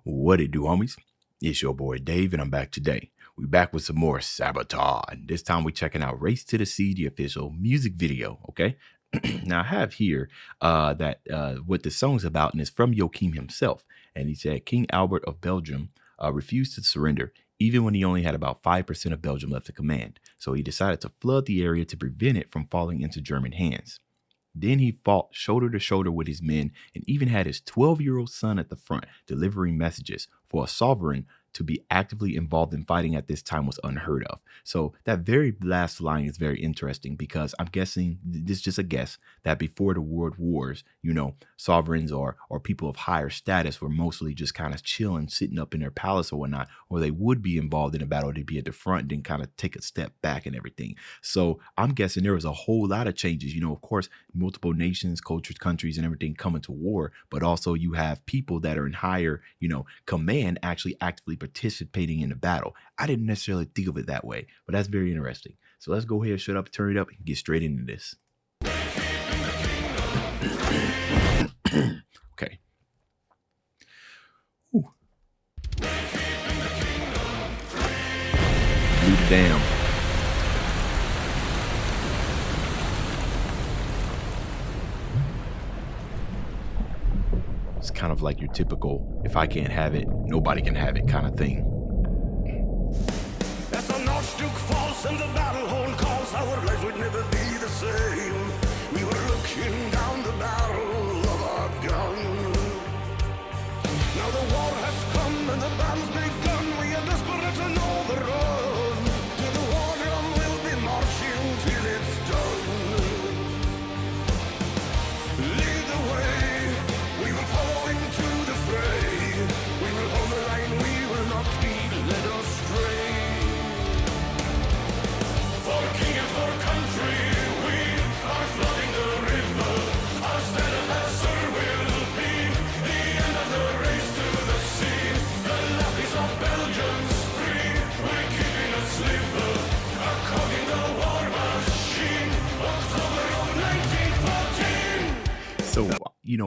What it do, homies? It's your boy Dave, and I'm back today. We back with some more Sabaton. This time we checking out Race to the Sea, the official music video. Okay. Now I have here that what the song's about, and it's from Joachim himself. And he said King Albert of Belgium refused to surrender, even when he only had about 5% of Belgium left to command. So he decided to flood the area to prevent it from falling into German hands. Then he fought shoulder to shoulder with his men and even had his 12-year-old son at the front delivering messages. For a sovereign to be actively involved in fighting at this time was unheard of. So that very last line is very interesting because I'm guessing, this is just a guess, that before the world wars, sovereigns or people of higher status were mostly just kind of chilling, sitting up in their palace or whatnot, or they would be involved in a battle, they'd be at the front, then kind of take a step back and everything. So I'm guessing there was a whole lot of changes. Of course, multiple nations, cultures, countries, and everything coming to war, but also you have people that are in higher, command actually actively participating in the battle. I didn't necessarily think of it that way, but that's very interesting. So let's go ahead, shut up, turn it up, and get straight into this. Okay. Ooh. Blew the dam. It's kind of like your typical, if I can't have it, nobody can have it kind of thing. As the Northduke falls and the battle horn calls, our lives would never be the same. We were looking down the barrel of our gun. Now the war has come and the battle's begun. We are desperate to know the road. To the war drum we'll be marching till it's done. Lead the way, we will follow into the fray. We will hold the line, we will not be led astray. For king and for country, we are flooding the river. Our standard lesser will be the end of the race to the sea. The last piece of Belgium's free. We're keeping a sliver, a cog in the war machine. October of 1914. So,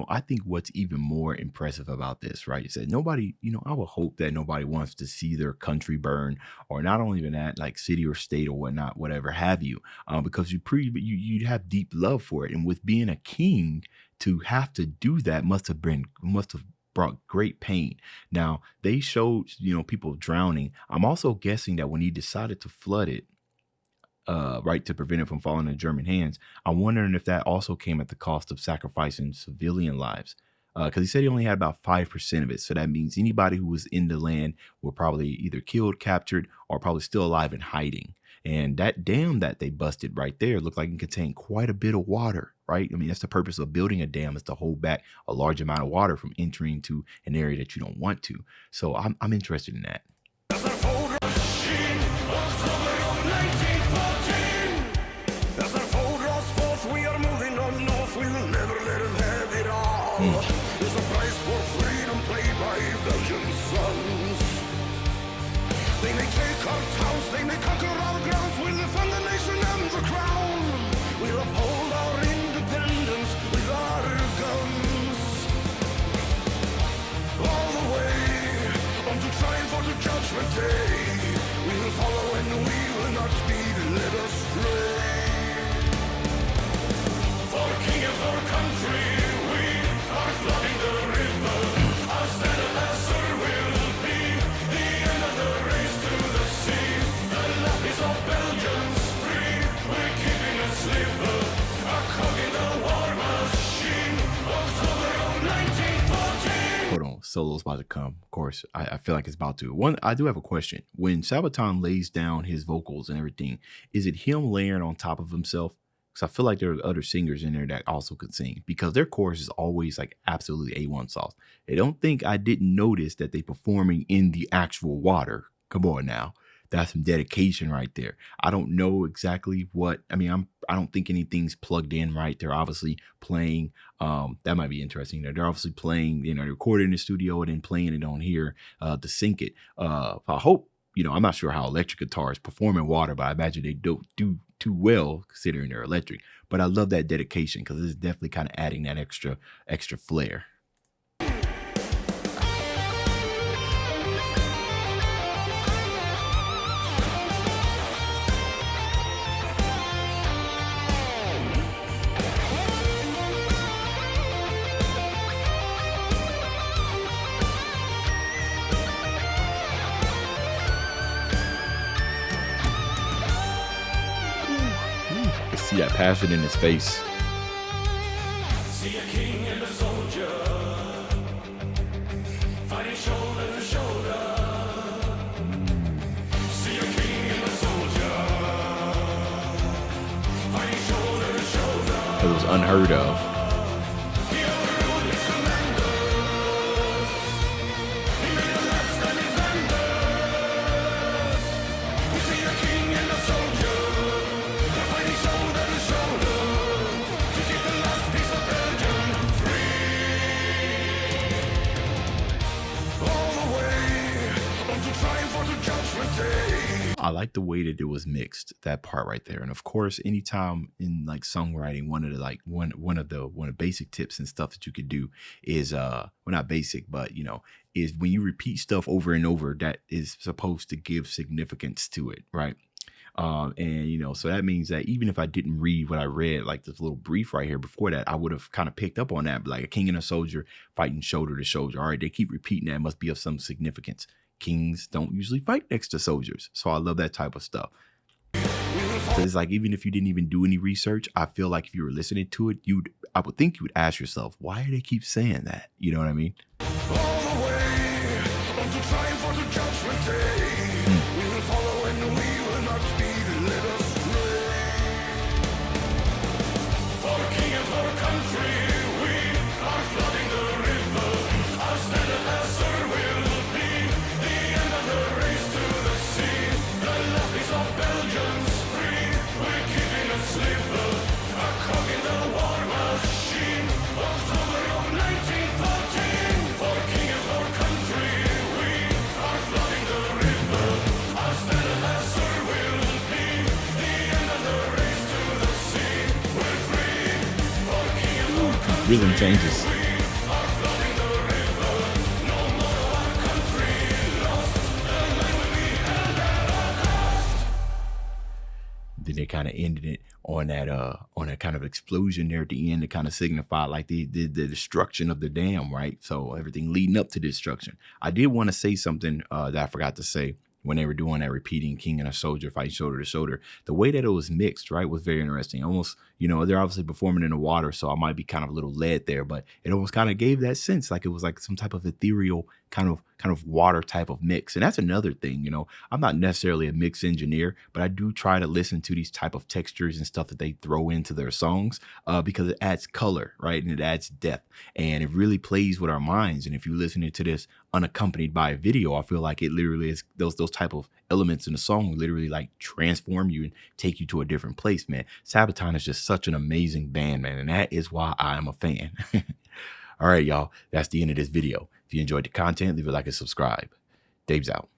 I think what's even more impressive about this, right, is that nobody, I would hope that nobody wants to see their country burn, or not only even that, like city or state or whatnot, whatever have you, because you have deep love for it. And with being a king, to have to do that must have brought great pain. Now, they showed, people drowning. I'm also guessing that when he decided to flood it, right, to prevent it from falling in German hands, I'm wondering if that also came at the cost of sacrificing civilian lives. Because he said he only had about 5% of it. So that means anybody who was in the land were probably either killed, captured, or probably still alive and hiding. And that dam that they busted right there looked like it contained quite a bit of water, right? I mean, that's the purpose of building a dam, is to hold back a large amount of water from entering to an area that you don't want to. So I'm interested in that. There's a price for freedom paid by Belgium's sons. They may take our towns, they may conquer our grounds. We'll defend the nation and the crown. We'll uphold our independence with our guns. All the way on to triumph or to judgment day. We will follow and we will not be led astray. For king and for country, flooding the river, our standard lesser will be the end of the race to the sea. The last piece of Belgium's free. We're keeping a sliver, a cog in the war machine. October of 1914. Hold on, solo's about to come. Of course, I feel like it's about to. I do have a question. When Sabaton lays down his vocals and everything, is it him layering on top of himself? Because I feel like there are other singers in there that also could sing, because their chorus is always like absolutely A1 sauce. I don't think I didn't notice that they performing in the actual water. Come on now. That's some dedication right there. I don't know exactly what, I don't think anything's plugged in right. They're obviously playing, that might be interesting. They're obviously playing, they recorded in the studio and then playing it on here to sync it. I hope, I'm not sure how electric guitars perform in water, but I imagine they don't do too well considering they're electric. But I love that dedication because it's definitely kind of adding that extra flair. see that passion in his face. See a king and a soldier fighting shoulder to shoulder. See a king and a soldier fighting shoulder to shoulder. It was unheard of. He overruled his commanders. He made a last stand defenders. We see a king and a soldier. They're fighting shoulder to shoulder to keep the last piece of Belgium free. All the way unto triumph or to judgment day. I like the way that it was mixed, that part right there. And of course, anytime in like songwriting, one of the basic tips and stuff that you could do is well, not basic, but you know, is when you repeat stuff over and over, that is supposed to give significance to it, right? And you know, so that means that even if I didn't read what I read, like this little brief right here before that, I would have kind of picked up on that. But like a king and a soldier fighting shoulder to shoulder. All right, they keep repeating that, it must be of some significance. Kings don't usually fight next to soldiers, so I love that type of stuff. So it's like, even if you didn't even do any research, I feel like if you were listening to it, I would think you would ask yourself, why do they keep saying that? You know what I mean? All the way unto triumph or to judgment day. We will follow and we will not be led astray. For king and for country, we are flooding the river. Our standard lesser will be the end of the race to the sea. The last piece of Belgium's free. We're keeping a sliver, a cog in the war machine. October of 1914. For king and for country, we are flooding the river. Our standard lesser will be the end of the race to the sea. We're free. For king and for country, Rhythm changes. we are flooding the river. No more of our country lost. The land will be held at all cost. Then they kind of ended it on that kind of explosion there at the end to kind of signify like the destruction of the dam, right? So everything leading up to destruction. I did want to say something that I forgot to say when they were doing that repeating king and a soldier fighting shoulder to shoulder. The way that it was mixed, right, was very interesting. Almost, you know, they're obviously performing in the water, so I might be kind of a little led there, but it almost kind of gave that sense like it was like some type of ethereal kind of water type of mix. And that's another thing, you know, I'm not necessarily a mix engineer, but I do try to listen to these type of textures and stuff that they throw into their songs because it adds color, right? And it adds depth, and it really plays with our minds. And if you're listening to this unaccompanied by a video, I feel like it literally is those type of elements in the song literally like transform you and take you to a different place, man. Sabaton is just such an amazing band, man, and that is why I am a fan. All right, y'all, that's the end of this video. If you enjoyed the content, leave a like and subscribe. Dave's out.